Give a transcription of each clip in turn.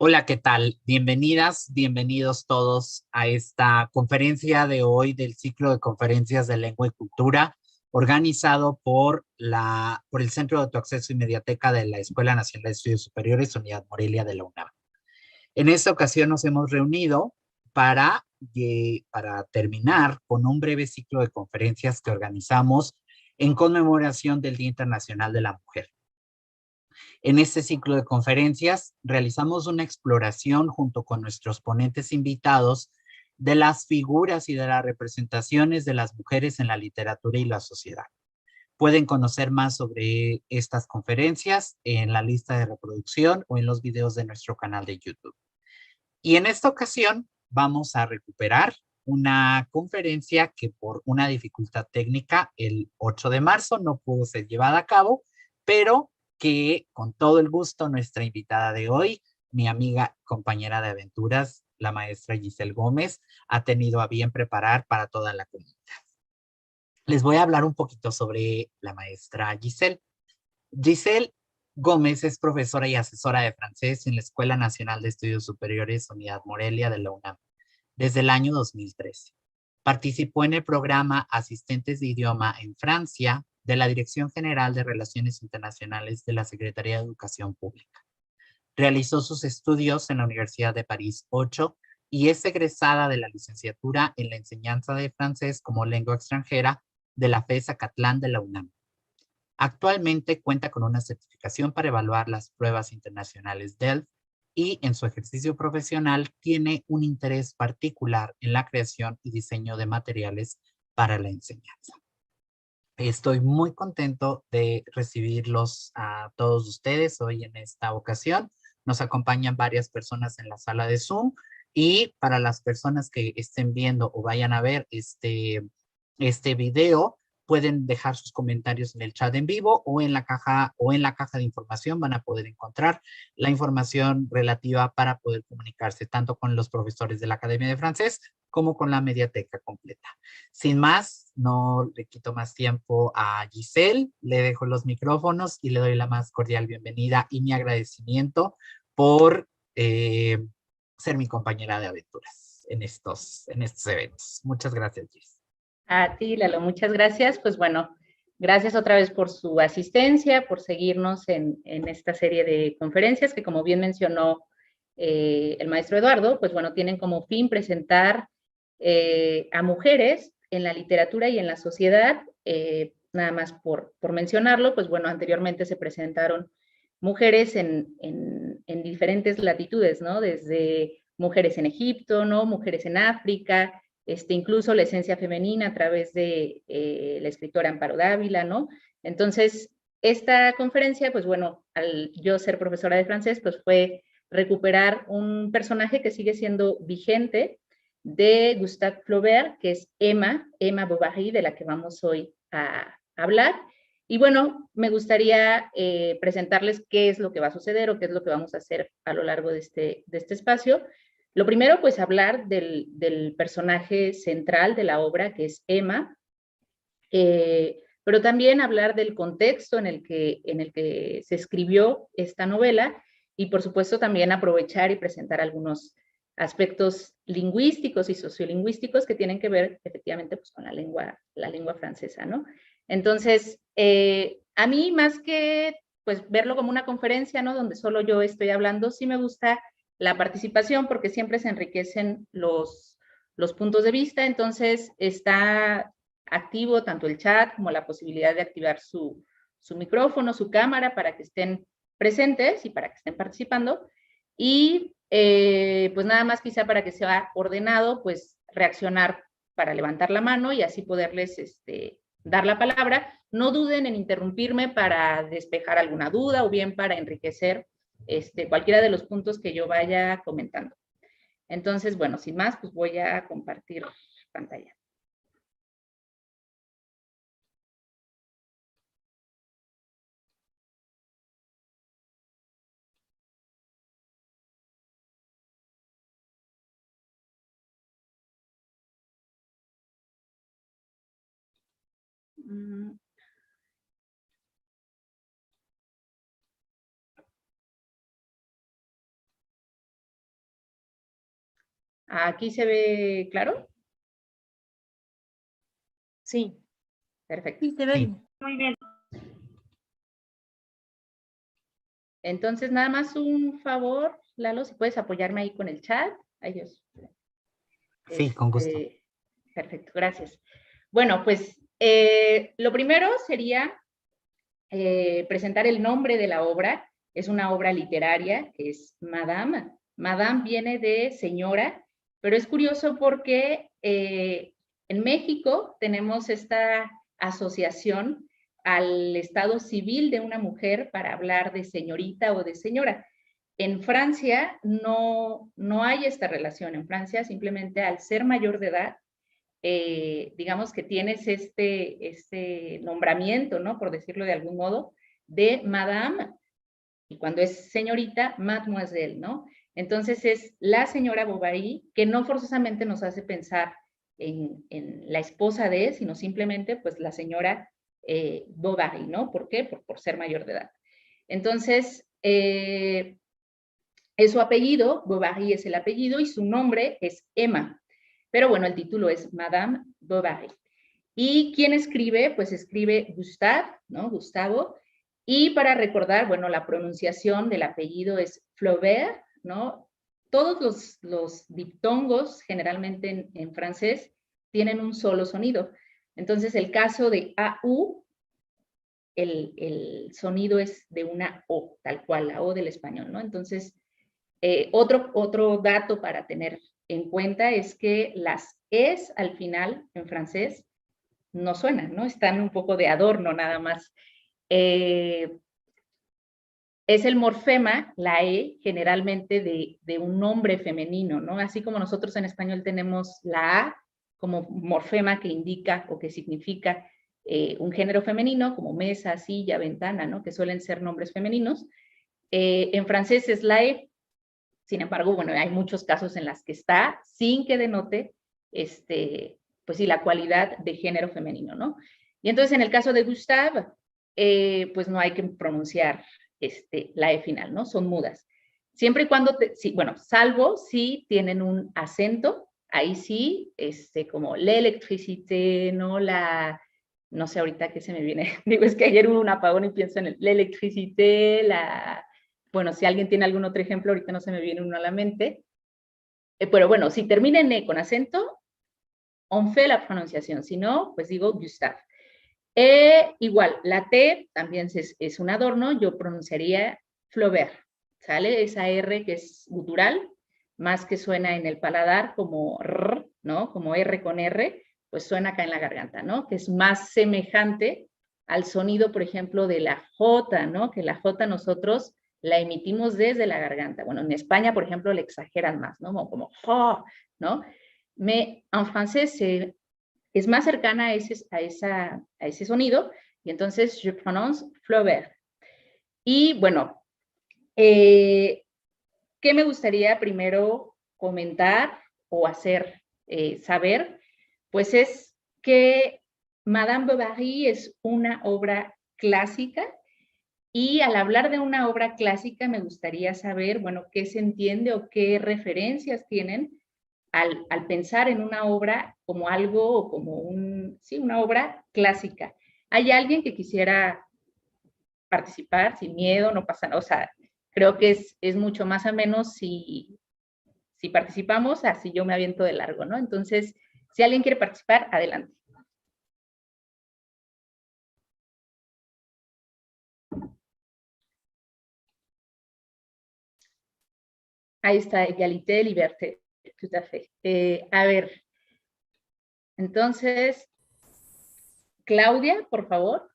Hola, ¿qué tal? Bienvenidas, bienvenidos todos a esta conferencia de hoy del ciclo de conferencias de lengua y cultura organizado por el Centro de Autoacceso y Mediateca de la Escuela Nacional de Estudios Superiores, Unidad Morelia de la UNAM. En esta ocasión nos hemos reunido para terminar con un breve ciclo de conferencias que organizamos en conmemoración del Día Internacional de la Mujer. En este ciclo de conferencias realizamos una exploración junto con nuestros ponentes invitados de las figuras y de las representaciones de las mujeres en la literatura y la sociedad. Pueden conocer más sobre estas conferencias en la lista de reproducción o en los videos de nuestro canal de YouTube. Y en esta ocasión vamos a recuperar una conferencia que por una dificultad técnica el 8 de marzo no pudo ser llevada a cabo, pero que con todo el gusto nuestra invitada de hoy, mi amiga compañera de aventuras, la maestra Giselle Gómez, ha tenido a bien preparar para toda la comunidad. Les voy a hablar un poquito sobre la maestra Giselle. Giselle Gómez es profesora y asesora de francés en la Escuela Nacional de Estudios Superiores Unidad Morelia de la UNAM desde el año 2013. Participó en el programa Asistentes de Idioma en Francia de la Dirección General de Relaciones Internacionales de la Secretaría de Educación Pública. Realizó sus estudios en la Universidad de París 8 y es egresada de la licenciatura en la enseñanza de francés como lengua extranjera de la FES Acatlán de la UNAM. Actualmente cuenta con una certificación para evaluar las pruebas internacionales DELF y en su ejercicio profesional tiene un interés particular en la creación y diseño de materiales para la enseñanza. Estoy muy contento de recibirlos a todos ustedes hoy en esta ocasión. Nos acompañan varias personas en la sala de Zoom y para las personas que estén viendo o vayan a ver este video, pueden dejar sus comentarios en el chat en vivo o en la caja de información van a poder encontrar la información relativa para poder comunicarse tanto con los profesores de la Academia de Francés como con la mediateca completa. Sin más, no le quito más tiempo a Giselle, le dejo los micrófonos y le doy la más cordial bienvenida y mi agradecimiento por ser mi compañera de aventuras en estos eventos. Muchas gracias, Gis. A ti, Lalo, muchas gracias. Pues bueno, gracias otra vez por su asistencia, por seguirnos en esta serie de conferencias que, como bien mencionó el maestro Eduardo, pues bueno, tienen como fin presentar a mujeres en la literatura y en la sociedad. Nada más por mencionarlo, pues bueno, anteriormente se presentaron mujeres en diferentes latitudes, ¿no? Desde mujeres en Egipto, ¿no? Mujeres en África, incluso la esencia femenina a través de la escritora Amparo Dávila, ¿no? Entonces, esta conferencia, pues bueno, al yo ser profesora de francés, pues fue recuperar un personaje que sigue siendo vigente de Gustave Flaubert, que es Emma Bovary, de la que vamos hoy a hablar. Y bueno, me gustaría presentarles qué es lo que va a suceder o qué es lo que vamos a hacer a lo largo de este espacio. Lo primero, pues hablar del personaje central de la obra, que es Emma, pero también hablar del contexto en el que se escribió esta novela y, por supuesto, también aprovechar y presentar algunos aspectos lingüísticos y sociolingüísticos que tienen que ver, efectivamente, pues, con la lengua francesa, ¿no? Entonces, a mí, más que pues, verlo como una conferencia, ¿no? Donde solo yo estoy hablando, sí me gusta la participación porque siempre se enriquecen los puntos de vista, entonces está activo tanto el chat como la posibilidad de activar su micrófono, su cámara para que estén presentes y para que estén participando. Y pues nada más quizá para que sea ordenado, pues reaccionar para levantar la mano y así poderles dar la palabra. No duden en interrumpirme para despejar alguna duda o bien para enriquecer cualquiera de los puntos que yo vaya comentando. Entonces, bueno, sin más, pues voy a compartir pantalla. ¿Aquí se ve claro? Sí. Perfecto. Sí, se ve Sí. bien. Muy bien. Entonces, nada más un favor, Lalo, si puedes apoyarme ahí con el chat. Ay, Dios. Sí, con gusto. Perfecto, gracias. Bueno, pues lo primero sería presentar el nombre de la obra. Es una obra literaria que es Madame. Madame viene de señora, pero es curioso porque en México tenemos esta asociación al estado civil de una mujer para hablar de señorita o de señora. En Francia no hay esta relación. En Francia simplemente al ser mayor de edad, digamos que tienes este nombramiento, ¿no? Por decirlo de algún modo, de madame, y cuando es señorita, mademoiselle, ¿no? Entonces es la señora Bovary, que no forzosamente nos hace pensar en la esposa de, sino simplemente, pues, la señora Bovary, ¿no? ¿Por qué? Por ser mayor de edad. Entonces, es su apellido, Bovary es el apellido, y su nombre es Emma. Pero bueno, el título es Madame Bovary. ¿Y quién escribe? Pues escribe Gustave, ¿no? Gustavo. Y para recordar, bueno, la pronunciación del apellido es Flaubert, ¿no? Todos los diptongos, generalmente en francés, tienen un solo sonido. Entonces, el caso de AU, el sonido es de una O, tal cual, la O del español, ¿no? Entonces, otro dato para tener en cuenta es que las Es al final, en francés, no suenan, ¿no? Están un poco de adorno nada más. Es el morfema, la E, generalmente de un nombre femenino, ¿no? Así como nosotros en español tenemos la A como morfema que indica o que significa un género femenino, como mesa, silla, ventana, ¿no? Que suelen ser nombres femeninos. En francés es la E. Sin embargo, bueno, hay muchos casos en las que está sin que denote, pues sí, la cualidad de género femenino, ¿no? Y entonces, en el caso de Gustave, pues no hay que pronunciar la E final, ¿no? Son mudas. Siempre y cuando, sí, bueno, salvo si tienen un acento, ahí sí, como l'électricité, ¿no? No sé ahorita qué se me viene. Digo, es que ayer hubo un apagón y pienso en l'électricité, bueno, si alguien tiene algún otro ejemplo, ahorita no se me viene uno a la mente. Pero bueno, si termina en E con acento, on fait la pronunciación. Si no, pues digo Gustave. Igual, la T también es un adorno, yo pronunciaría Flaubert, ¿sale? Esa R que es gutural, más que suena en el paladar como R, ¿no? Como R con R, pues suena acá en la garganta, ¿no? Que es más semejante al sonido, por ejemplo, de la J, ¿no? Que la J nosotros la emitimos desde la garganta. Bueno, en España, por ejemplo, le exageran más, ¿no? Como J, ¿no? En francés es más cercana a ese sonido, y entonces je prononce Flaubert. Y bueno, ¿qué me gustaría primero comentar o hacer saber? Pues es que Madame Bovary es una obra clásica, y al hablar de una obra clásica me gustaría saber, bueno, qué se entiende o qué referencias tienen al pensar en una obra como algo, o como sí, una obra clásica. ¿Hay alguien que quisiera participar sin miedo? No pasa nada, o sea, creo que es mucho más o menos si participamos, así yo me aviento de largo, ¿no? Entonces, si alguien quiere participar, adelante. Ahí está, égalité, liberté, tout à fait. A ver, entonces, Claudia, por favor,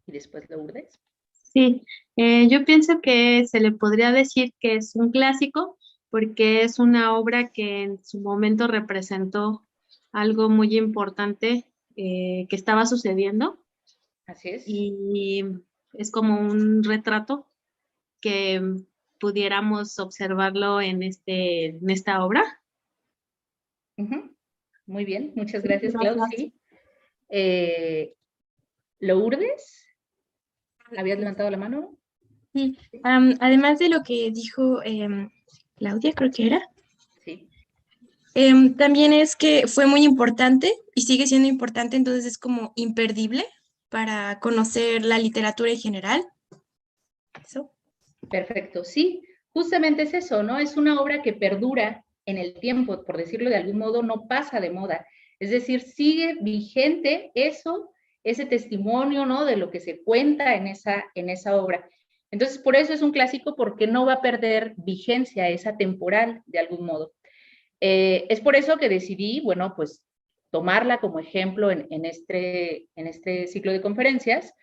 y después Lourdes. Sí, yo pienso que se le podría decir que es un clásico porque es una obra que en su momento representó algo muy importante que estaba sucediendo, Así es. y es como un retrato que pudiéramos observarlo en esta obra. Muy bien, muchas gracias, Claudia. Gracias. Sí. Lourdes, ¿habías levantado la mano? Sí, además de lo que dijo Claudia, creo que era, Sí. También es que fue muy importante y sigue siendo importante, entonces es como imperdible para conocer la literatura en general. Eso. Perfecto, sí, justamente es eso, ¿no? Es una obra que perdura en el tiempo, por decirlo de algún modo, no pasa de moda. Es decir, sigue vigente eso, ese testimonio, ¿no? De lo que se cuenta en esa obra. Entonces, por eso es un clásico, porque no va a perder vigencia esa temporal, de algún modo. Es por eso que decidí, bueno, pues tomarla como ejemplo en este ciclo de conferencias.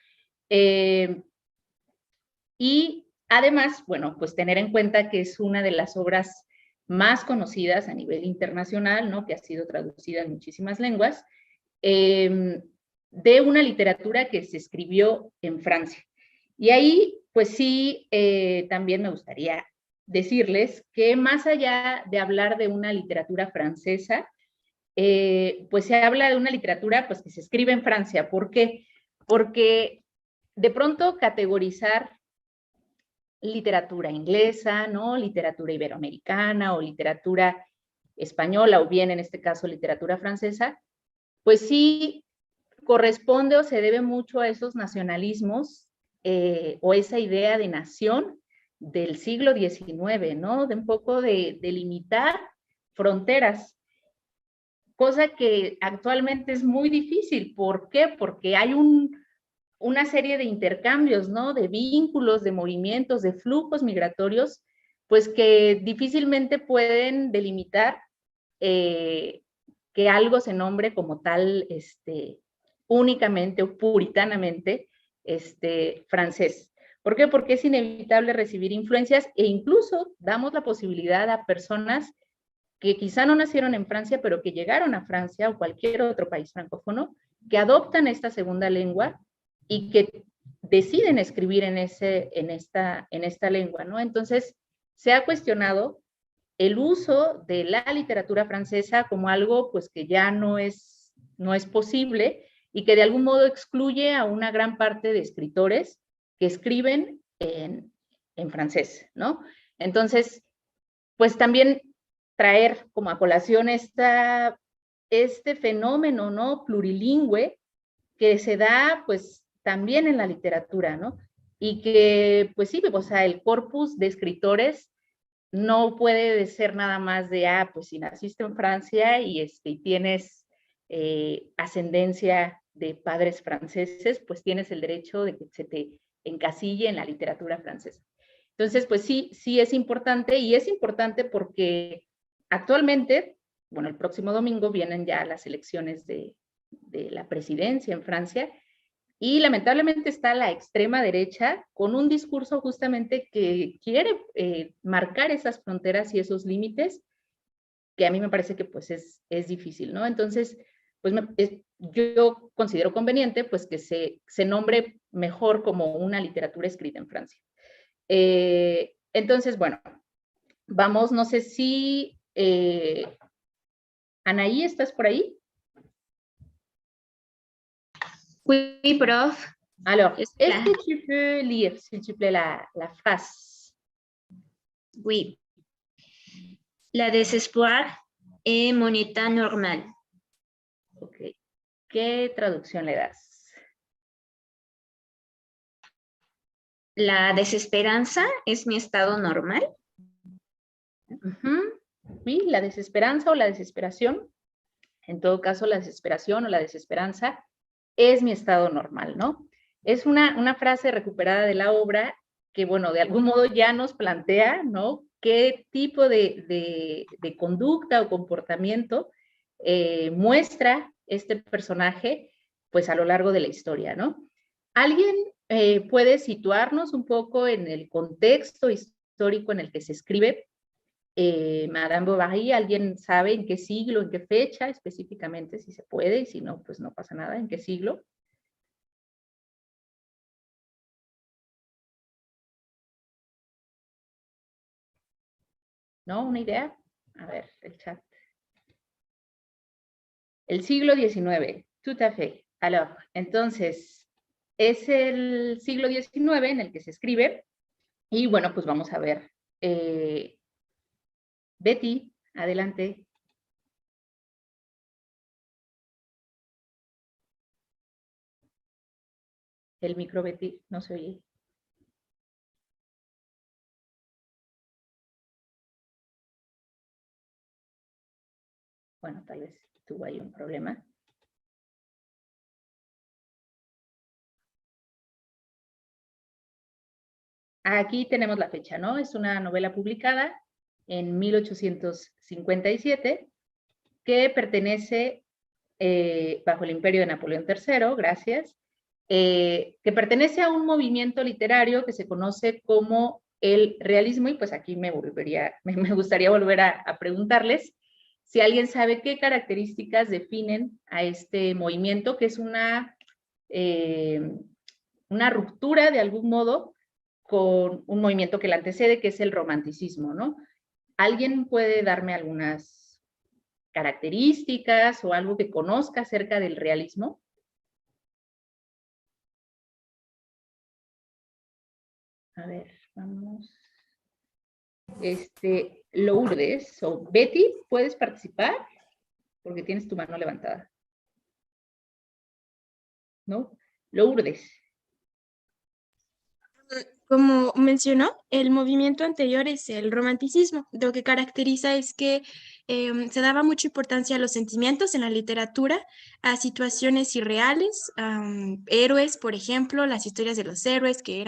Y además, bueno, pues tener en cuenta que es una de las obras más conocidas a nivel internacional, ¿no? Que ha sido traducida en muchísimas lenguas, de una literatura que se escribió en Francia. Y ahí, pues sí, también me gustaría decirles que más allá de hablar de una literatura francesa, pues se habla de una literatura pues, que se escribe en Francia. ¿Por qué? Porque de pronto categorizar literatura inglesa, ¿no? Literatura iberoamericana o literatura española, o bien en este caso literatura francesa, pues sí corresponde o se debe mucho a esos nacionalismos o esa idea de nación del siglo XIX, ¿no? De un poco de limitar fronteras, cosa que actualmente es muy difícil. ¿Por qué? Porque hay una serie de intercambios, ¿no? De vínculos, de movimientos, de flujos migratorios, pues que difícilmente pueden delimitar que algo se nombre como tal únicamente o puritanamente francés. ¿Por qué? Porque es inevitable recibir influencias e incluso damos la posibilidad a personas que quizá no nacieron en Francia, pero que llegaron a Francia o cualquier otro país francófono, que adoptan esta segunda lengua y que deciden escribir en esta lengua, ¿no? Entonces, se ha cuestionado el uso de la literatura francesa como algo pues que ya no es posible y que de algún modo excluye a una gran parte de escritores que escriben en francés, ¿no? Entonces, pues también traer como a colación este fenómeno, ¿no? Plurilingüe que se da pues también en la literatura, ¿no? Y que pues sí, o sea, el corpus de escritores no puede ser nada más de, pues si naciste en Francia y tienes ascendencia de padres franceses, pues tienes el derecho de que se te encasille en la literatura francesa. Entonces, pues sí es importante, y es importante porque actualmente, bueno, el próximo domingo vienen ya las elecciones de la presidencia en Francia, y lamentablemente está la extrema derecha con un discurso justamente que quiere marcar esas fronteras y esos límites, que a mí me parece que pues es difícil, ¿no? Entonces, pues yo considero conveniente pues que se nombre mejor como una literatura escrita en Francia. Entonces, bueno, vamos, no sé si Anaí, ¿estás por ahí? Oui, prof. Alors, est-ce que tu peux lire, s'il te plaît, la phrase? Oui. La désespoir est mon état normal. Ok. ¿Qué traducción le das? La desesperanza es mi estado normal. Sí, la desesperanza o la desesperación. En todo caso, la desesperación o la desesperanza es mi estado normal, ¿no? Es una frase recuperada de la obra que, bueno, de algún modo ya nos plantea, ¿no? Qué tipo de conducta o comportamiento muestra este personaje, pues a lo largo de la historia, ¿no? ¿Alguien puede situarnos un poco en el contexto histórico en el que se escribe Madame Bovary? ¿Alguien sabe en qué siglo, en qué fecha específicamente, si se puede, y si no, pues no pasa nada, en qué siglo? ¿No? ¿Una idea? A ver, el chat. El siglo XIX, tout à fait. Alors, entonces, es el siglo XIX en el que se escribe, y bueno, pues vamos a ver. Betty, adelante. El micro, Betty, no se oye. Bueno, tal vez tuvo ahí un problema. Aquí tenemos la fecha, ¿no? Es una novela publicada en 1857 que pertenece, bajo el imperio de Napoleón III, gracias, que pertenece a un movimiento literario que se conoce como el realismo, y pues aquí me gustaría volver a preguntarles si alguien sabe qué características definen a este movimiento, que es una ruptura de algún modo con un movimiento que le antecede, que es el romanticismo, ¿no? ¿Alguien puede darme algunas características o algo que conozca acerca del realismo? A ver, vamos. Lourdes o Betty, ¿puedes participar? Porque tienes tu mano levantada. ¿No? Lourdes. Como mencionó, el movimiento anterior es el romanticismo. Lo que caracteriza es que se daba mucha importancia a los sentimientos en la literatura, a situaciones irreales, héroes, por ejemplo, las historias de los héroes que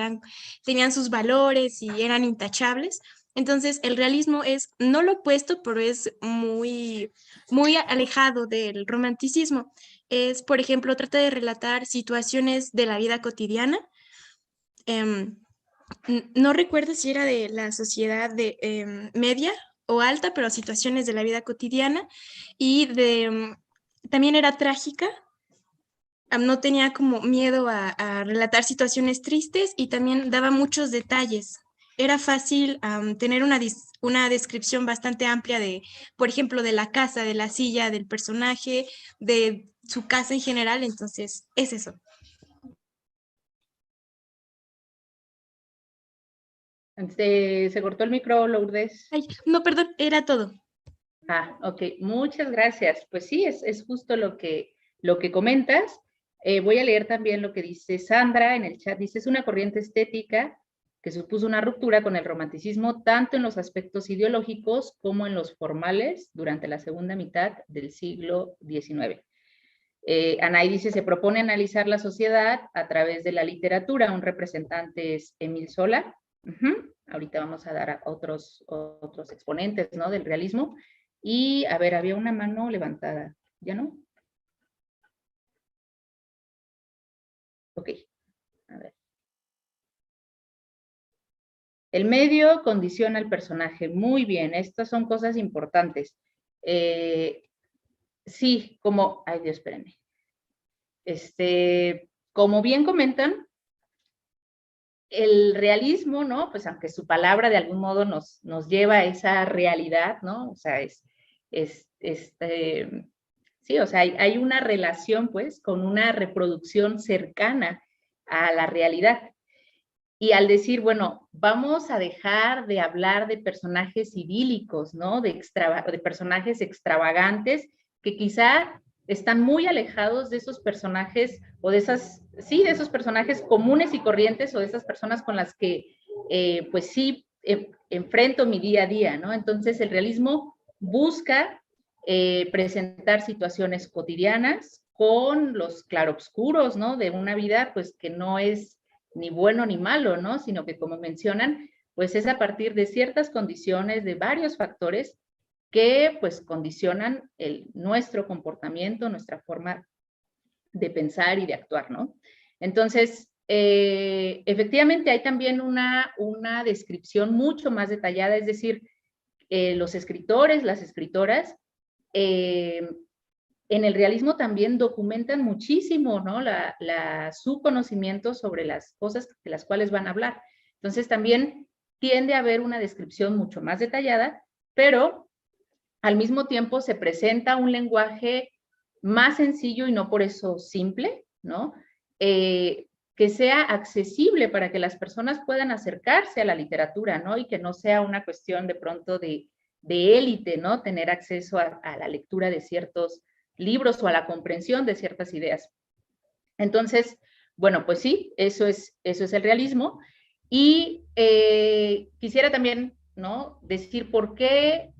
tenían sus valores y eran intachables. Entonces, el realismo es no lo opuesto, pero es muy, muy alejado del romanticismo. Es, por ejemplo, trata de relatar situaciones de la vida cotidiana. No recuerdo si era de la sociedad de media o alta, pero situaciones de la vida cotidiana y también era trágica. No tenía como miedo a relatar situaciones tristes y también daba muchos detalles. Era fácil tener una descripción bastante amplia de, por ejemplo, de la casa, de la silla, del personaje, de su casa en general. Entonces, es eso. Se cortó el micro, Lourdes. Ay, no, perdón, era todo. Ah, ok, muchas gracias. Pues sí, es justo lo que comentas. Voy a leer también lo que dice Sandra en el chat. Dice, es una corriente estética que supuso una ruptura con el romanticismo tanto en los aspectos ideológicos como en los formales durante la segunda mitad del siglo XIX. Anay dice, se propone analizar la sociedad a través de la literatura. Un representante es Émile Zola. Ahorita vamos a dar a otros exponentes, ¿no?, del realismo. Y, a ver, había una mano levantada. ¿Ya no? Ok. A ver. El medio condiciona al personaje. Muy bien. Estas son cosas importantes. Sí, como... Ay, Dios, espérenme. Como bien comentan, el realismo, ¿no? Pues aunque su palabra de algún modo nos lleva a esa realidad, ¿no? O sea, sí, o sea, hay una relación, pues, con una reproducción cercana a la realidad. Y al decir, bueno, vamos a dejar de hablar de personajes idílicos, ¿no? De personajes extravagantes que quizá están muy alejados de esos personajes o de esos personajes comunes y corrientes o de esas personas con las que, pues sí, enfrento mi día a día, ¿no? Entonces, el realismo busca presentar situaciones cotidianas con los claroscuros, ¿no? De una vida, pues, que no es ni bueno ni malo, ¿no? Sino que, como mencionan, pues es a partir de ciertas condiciones, de varios factores que pues condicionan nuestro comportamiento, nuestra forma de pensar y de actuar, ¿no? Entonces, efectivamente hay también una descripción mucho más detallada, es decir, los escritores, las escritoras, en el realismo también documentan muchísimo, ¿no? Su conocimiento sobre las cosas de las cuales van a hablar. Entonces también tiende a haber una descripción mucho más detallada, pero al mismo tiempo se presenta un lenguaje más sencillo y no por eso simple, ¿no? Que sea accesible para que las personas puedan acercarse a la literatura, ¿no? Y que no sea una cuestión de pronto de élite, ¿no? Tener acceso a la lectura de ciertos libros o a la comprensión de ciertas ideas. Entonces, Bueno, pues sí, eso es el realismo. Y quisiera también, ¿no?, decir por qué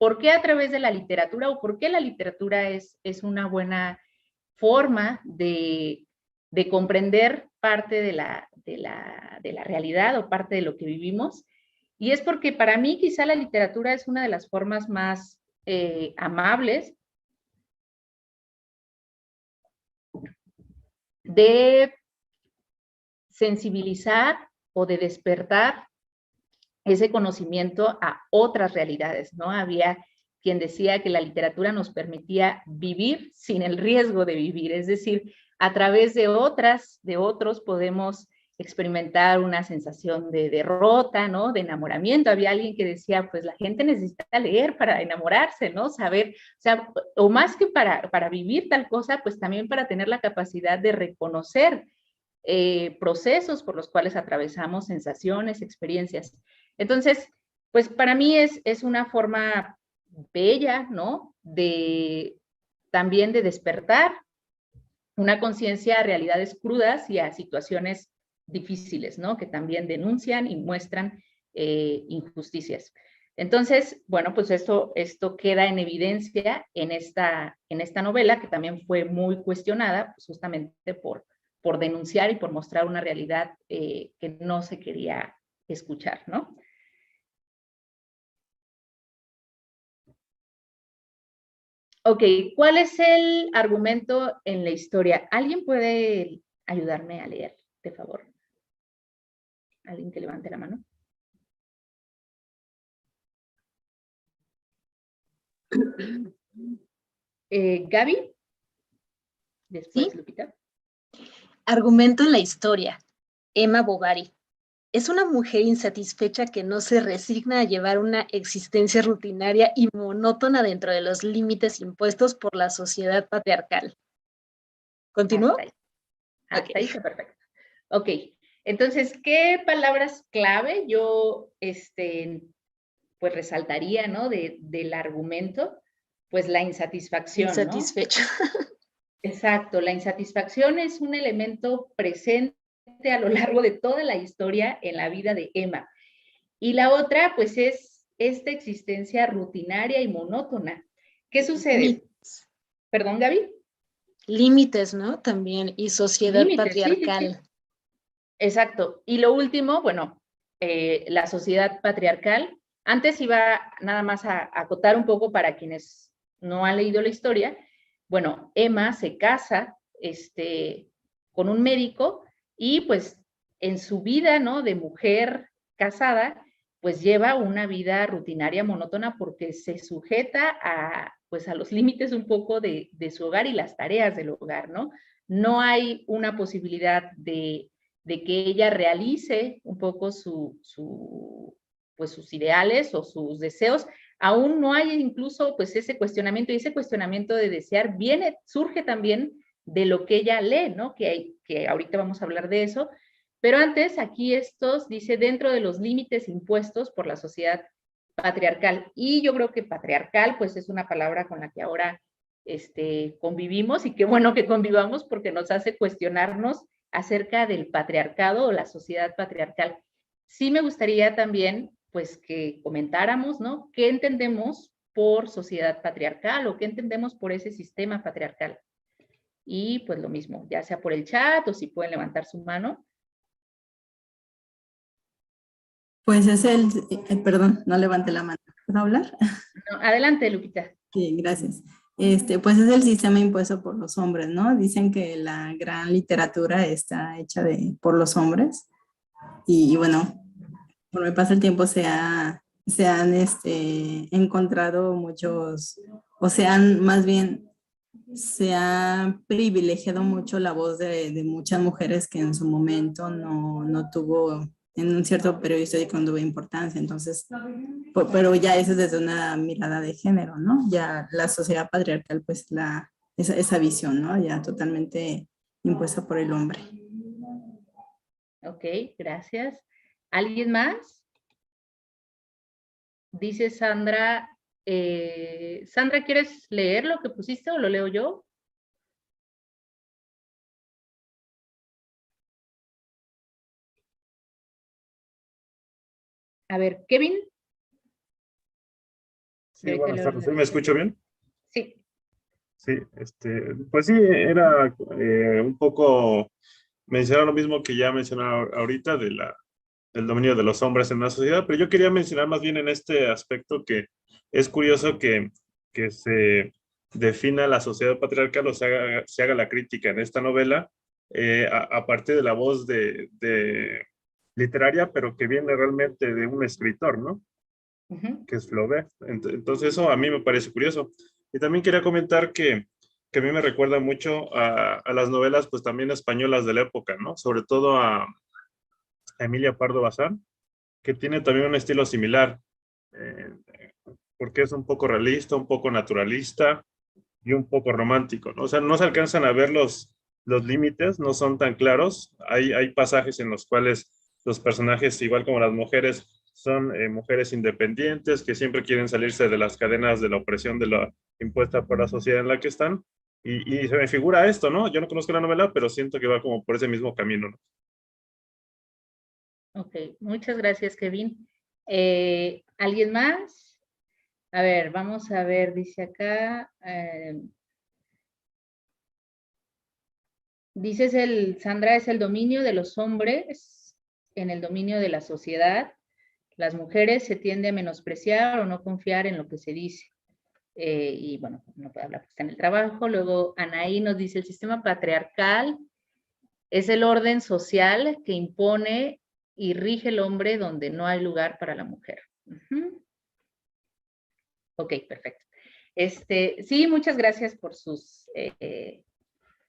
a través de la literatura, o por qué la literatura es una buena forma de comprender parte de la realidad o parte de lo que vivimos. Y es porque para mí quizá la literatura es una de las formas más amables de sensibilizar o de despertar ese conocimiento a otras realidades, ¿no? Había quien decía que la literatura nos permitía vivir sin el riesgo de vivir, es decir, a través de otros podemos experimentar una sensación de derrota, ¿no?, de enamoramiento. Había alguien que decía, pues la gente necesita leer para enamorarse, ¿no?, saber, o sea, o más que para vivir tal cosa, pues también para tener la capacidad de reconocer procesos por los cuales atravesamos, sensaciones, experiencias. Entonces, pues para mí es una forma bella, ¿no?, también de despertar una conciencia a realidades crudas y a situaciones difíciles, ¿no?, que también denuncian y muestran injusticias. Entonces, bueno, pues esto queda en evidencia en esta novela, que también fue muy cuestionada, pues justamente por denunciar y por mostrar una realidad que no se quería escuchar, ¿no? Ok, ¿cuál es el argumento en la historia? ¿Alguien puede ayudarme a leer, de favor? ¿Alguien que levante la mano? Gaby, después ¿Sí? Lupita. Argumento en la historia. Emma Bovary. Es una mujer insatisfecha que no se resigna a llevar una existencia rutinaria y monótona dentro de los límites impuestos por la sociedad patriarcal. ¿Continúo? Hasta ahí está perfecto. Ok, entonces, ¿qué palabras clave yo pues resaltaría, ¿no?, del argumento? Pues la insatisfacción, ¿no? Insatisfecho. Exacto, la insatisfacción es un elemento presente a lo largo de toda la historia en la vida de Emma. Y la otra, pues, es esta existencia rutinaria y monótona. ¿Qué sucede? Límites. ¿Perdón, Gaby? Límites, ¿no? También, y sociedad Límites, patriarcal. sí. Exacto. Y lo último, bueno, la sociedad patriarcal. Antes iba nada más a acotar un poco para quienes no han leído la historia. Bueno, Emma se casa con un médico y pues en su vida, ¿no?, de mujer casada, pues lleva una vida rutinaria, monótona, porque se sujeta pues a los límites un poco de su hogar y las tareas del hogar, ¿no? No hay una posibilidad de que ella realice un poco pues sus ideales o sus deseos. Aún no hay incluso pues ese cuestionamiento, y ese cuestionamiento de desear surge también de lo que ella lee, ¿no? Que ahorita vamos a hablar de eso, pero antes aquí dice dentro de los límites impuestos por la sociedad patriarcal, y yo creo que patriarcal pues es una palabra con la que ahora convivimos, y qué bueno que convivamos porque nos hace cuestionarnos acerca del patriarcado o la sociedad patriarcal. Sí me gustaría también, pues, que comentáramos, ¿no?, qué entendemos por sociedad patriarcal o qué entendemos por ese sistema patriarcal. Y pues lo mismo, ya sea por el chat o si pueden levantar su mano. Pues es perdón, no levante la mano. ¿Puedo hablar? No, adelante, Lupita. Sí, gracias. Pues es el sistema impuesto por los hombres, ¿no? Dicen que la gran literatura está hecha por los hombres y bueno, conforme pasa el tiempo se han encontrado muchos, o más bien, se ha privilegiado mucho la voz de muchas mujeres que en su momento no tuvo, en un cierto periodo histórico no tuvo importancia. Entonces, pero ya eso es desde una mirada de género, ¿no? Ya la sociedad patriarcal, pues esa visión, ¿no? Ya totalmente impuesta por el hombre. Ok, gracias. ¿Alguien más? Dice Sandra, Sandra, ¿quieres leer lo que pusiste o lo leo yo? A ver, Kevin. Sí, buenas tardes. ¿Sí me escucho bien? Sí. Sí, pues sí, era un poco mencionar lo mismo que ya mencionaba ahorita del dominio de los hombres en la sociedad, pero yo quería mencionar más bien en este aspecto que es curioso que se defina la sociedad patriarcal o se haga la crítica en esta novela a partir de la voz de literaria, pero que viene realmente de un escritor, ¿no? Que es Flaubert. Entonces eso a mí me parece curioso. Y también quería comentar que a mí me recuerda mucho a las novelas, pues también españolas de la época, ¿no? Sobre todo a Emilia Pardo Bazán, que tiene también un estilo similar, eh, porque es un poco realista, un poco naturalista y un poco romántico, ¿no? O sea, no se alcanzan a ver los límites, no son tan claros. Hay pasajes en los cuales los personajes, igual como las mujeres, son mujeres independientes que siempre quieren salirse de las cadenas de la opresión de la impuesta por la sociedad en la que están. Y se me figura esto, ¿no? Yo no conozco la novela, pero siento que va como por ese mismo camino, ¿no? Ok, muchas gracias, Kevin. ¿Alguien más? A ver, vamos a ver, dice acá. Dices Sandra, es el dominio de los hombres en el dominio de la sociedad. Las mujeres se tiende a menospreciar o no confiar en lo que se dice. Y bueno, no puede hablar, está en el trabajo. Luego Anaí nos dice, el sistema patriarcal es el orden social que impone y rige el hombre donde no hay lugar para la mujer. Ok, perfecto. Sí, muchas gracias por sus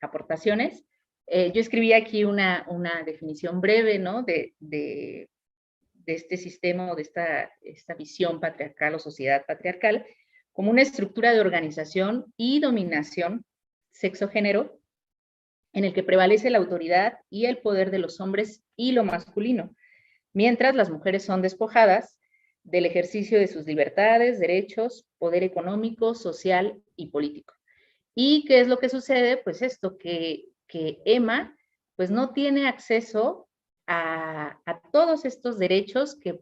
aportaciones. Yo escribí aquí una definición breve, ¿no? De este sistema o de esta visión patriarcal o sociedad patriarcal como una estructura de organización y dominación sexo-género en el que prevalece la autoridad y el poder de los hombres y lo masculino, mientras las mujeres son despojadas del ejercicio de sus libertades, derechos, poder económico, social y político. ¿Y qué es lo que sucede? Pues esto, que Emma pues no tiene acceso a todos estos derechos que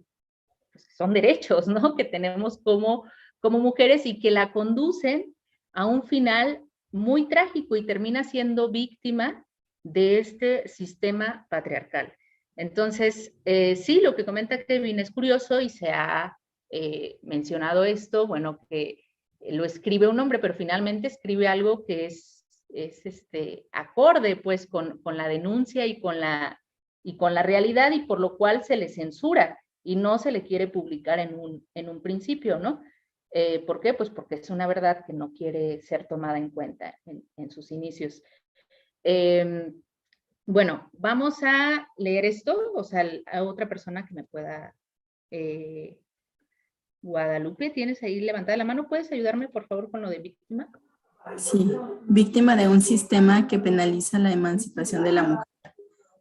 pues, son derechos, ¿no? Que tenemos como mujeres y que la conducen a un final muy trágico y termina siendo víctima de este sistema patriarcal. Entonces, sí, lo que comenta Kevin es curioso y se ha mencionado esto, bueno, que lo escribe un hombre, pero finalmente escribe algo que es acorde pues con la denuncia y con la realidad y por lo cual se le censura y no se le quiere publicar en un principio, ¿no? ¿Por qué? Pues porque es una verdad que no quiere ser tomada en cuenta en sus inicios. Bueno, vamos a leer esto, o sea, a otra persona que me pueda... Guadalupe, ¿tienes ahí levantada la mano? ¿Puedes ayudarme, por favor, con lo de víctima? Sí, víctima de un sistema que penaliza la emancipación de la mujer.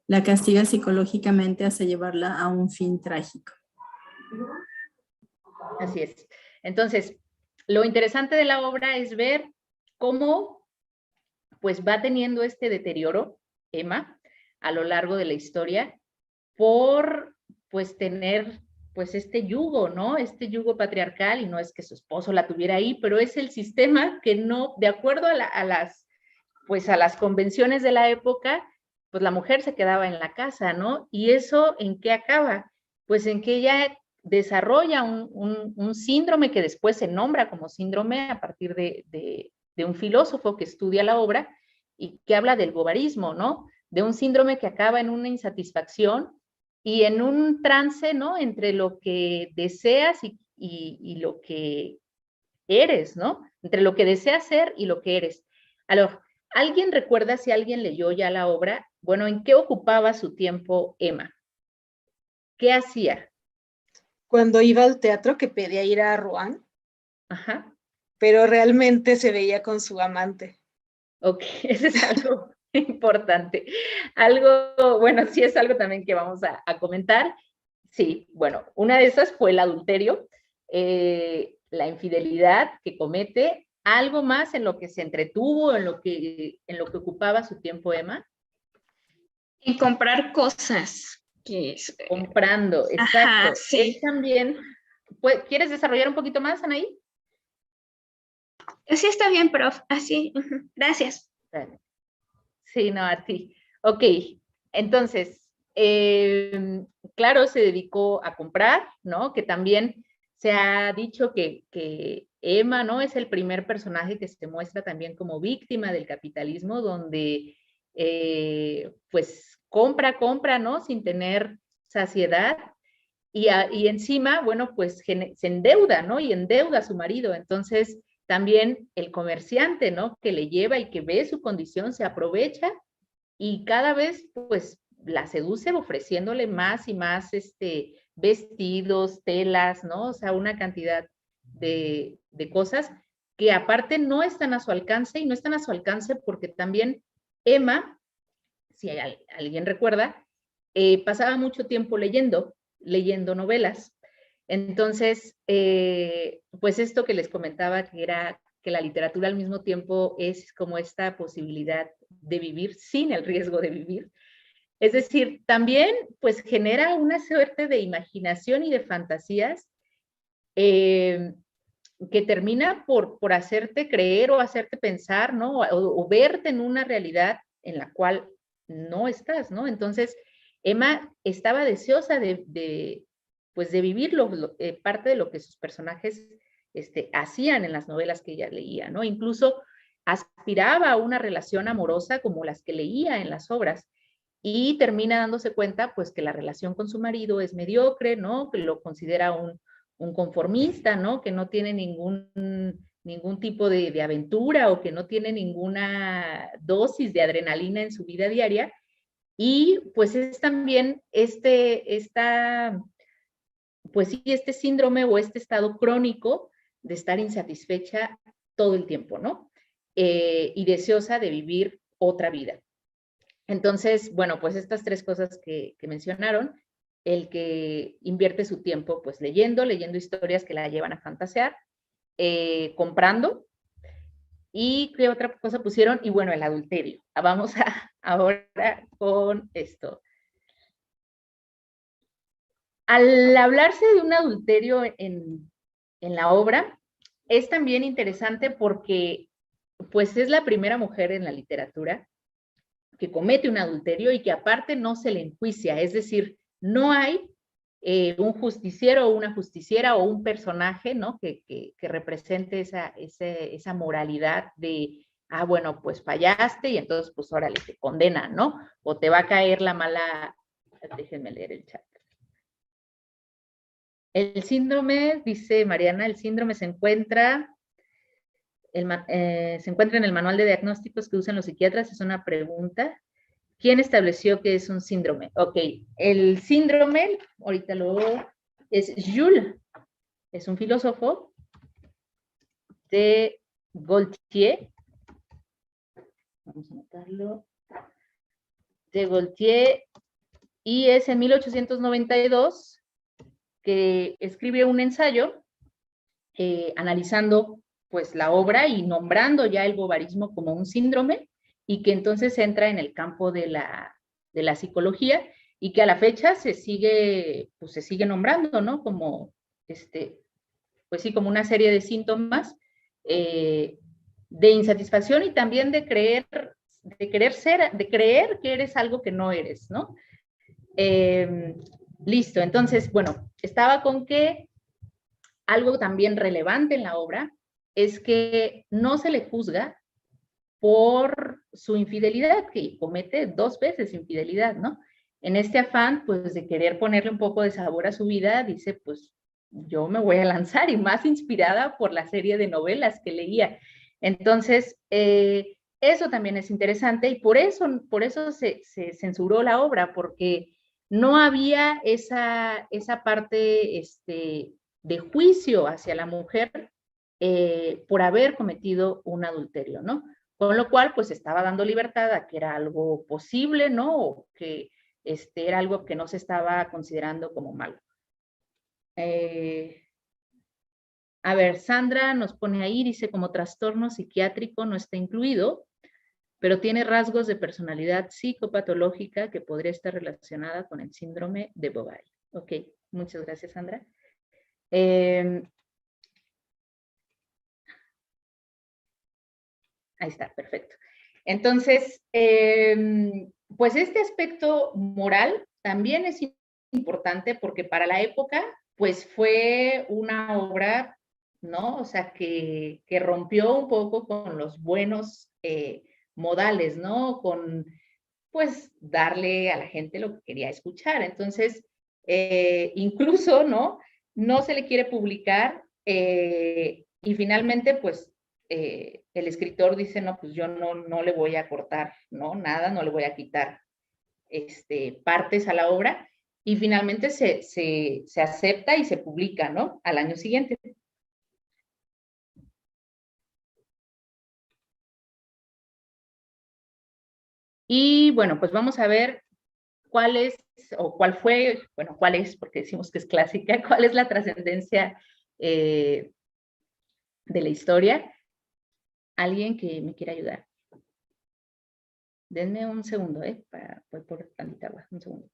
La castiga psicológicamente hasta llevarla a un fin trágico. Así es. Entonces, lo interesante de la obra es ver cómo pues va teniendo este deterioro, Emma, a lo largo de la historia, por pues tener pues este yugo, ¿no? Este yugo patriarcal, y no es que su esposo la tuviera ahí, pero es el sistema que no, de acuerdo a las convenciones de la época, pues la mujer se quedaba en la casa, ¿no? Y eso, ¿en qué acaba? Pues en que ella desarrolla un síndrome que después se nombra como síndrome a partir de un filósofo que estudia la obra y que habla del bovarismo, ¿no? De un síndrome que acaba en una insatisfacción y en un trance, ¿no? Entre lo que deseas y lo que eres, ¿no? Entre lo que deseas ser y lo que eres. ¿Alguien recuerda si alguien leyó ya la obra? Bueno, ¿en qué ocupaba su tiempo Emma? ¿Qué hacía? Cuando iba al teatro que pedía ir a Rouen, Ajá. pero realmente se veía con su amante. Ok, eso es algo importante. Bueno, sí es algo también que vamos a comentar. Sí, bueno, una de esas fue el adulterio, la infidelidad que comete, algo más en lo que se entretuvo, en lo que ocupaba su tiempo Emma. En comprar cosas. que es, Comprando, exacto. Ajá, sí. Él también, pues, ¿quieres desarrollar un poquito más, Anaí? Sí, está bien, prof. Así, gracias. Sí, no, a ti. Ok, entonces, claro, se dedicó a comprar, ¿no? Que también se ha dicho que Emma, ¿no? Es el primer personaje que se muestra también como víctima del capitalismo, donde, pues, compra, ¿no? Sin tener saciedad. Y encima, bueno, pues se endeuda, ¿no? Y endeuda a su marido. Entonces, también el comerciante, ¿no? Que le lleva y que ve su condición, se aprovecha y cada vez, pues, la seduce ofreciéndole más y más, vestidos, telas, ¿no? O sea, una cantidad de cosas que aparte no están a su alcance, y no están a su alcance porque también Emma, si alguien recuerda, pasaba mucho tiempo leyendo novelas. Entonces, pues esto que les comentaba, que era que la literatura al mismo tiempo es como esta posibilidad de vivir sin el riesgo de vivir. Es decir, también pues genera una suerte de imaginación y de fantasías que termina por hacerte creer o hacerte pensar, ¿no? O verte en una realidad en la cual no estás, ¿no? Entonces, Emma estaba deseosa de vivir parte de lo que sus personajes hacían en las novelas que ella leía, ¿no? Incluso aspiraba a una relación amorosa como las que leía en las obras y termina dándose cuenta, pues, que la relación con su marido es mediocre, ¿no? Que lo considera un conformista, ¿no? Que no tiene ningún tipo de aventura o que no tiene ninguna dosis de adrenalina en su vida diaria. Y pues es también pues sí, este síndrome o este estado crónico de estar insatisfecha todo el tiempo, ¿no? Y deseosa de vivir otra vida. Entonces, bueno, pues estas tres cosas que mencionaron, el que invierte su tiempo pues leyendo historias que la llevan a fantasear, comprando, y qué otra cosa pusieron, y bueno, el adulterio. Vamos ahora con esto. Al hablarse de un adulterio en la obra, es también interesante porque pues es la primera mujer en la literatura que comete un adulterio y que aparte no se le enjuicia, es decir, no hay un justiciero o una justiciera o un personaje, ¿no? que represente esa moralidad de, bueno, pues fallaste y entonces pues órale, te condenan, ¿no? O te va a caer la mala, déjenme leer el chat. El síndrome, dice Mariana, el síndrome se encuentra en el manual de diagnósticos que usan los psiquiatras, es una pregunta. ¿Quién estableció que es un síndrome? Ok, el síndrome, ahorita es Jules, es un filósofo de Gaultier. Vamos a anotarlo. De Gaultier, y es en 1892 que escribe un ensayo analizando pues la obra y nombrando ya el bovarismo como un síndrome, y que entonces entra en el campo de la psicología y que a la fecha se sigue nombrando, ¿no? Como, pues sí, como una serie de síntomas de insatisfacción y también de creer que eres algo que no eres, ¿no? Listo, entonces, bueno, estaba con que algo también relevante en la obra es que no se le juzga por su infidelidad, que comete 2 veces infidelidad, ¿no? En este afán, pues, de querer ponerle un poco de sabor a su vida, dice, pues, yo me voy a lanzar, y más inspirada por la serie de novelas que leía. Entonces, eso también es interesante, y por eso se censuró la obra, porque no había esa parte de juicio hacia la mujer por haber cometido un adulterio, ¿no? Con lo cual, pues estaba dando libertad a que era algo posible, ¿no? O que era algo que no se estaba considerando como malo. A ver, Sandra nos pone ahí, dice, como trastorno psiquiátrico no está incluido. pero tiene rasgos de personalidad psicopatológica que podría estar relacionada con el síndrome de Bovary. Ok, muchas gracias, Sandra. Ahí está, perfecto. Entonces, pues este aspecto moral también es importante porque para la época, pues fue una obra, ¿no? O sea, que rompió un poco con los buenos modales, ¿no? Con, pues, darle a la gente lo que quería escuchar. Entonces, incluso, ¿no? No se le quiere publicar y finalmente, pues, el escritor dice, no, pues yo no le voy a cortar, ¿no? Nada, no le voy a quitar partes a la obra, y finalmente se acepta y se publica, ¿no? Al año siguiente. Y bueno, pues vamos a ver cuál es, o cuál fue, bueno, cuál es, porque decimos que es clásica, cuál es la trascendencia de la historia. ¿Alguien que me quiera ayudar? Denme un segundo, voy por tantita agua, un segundo.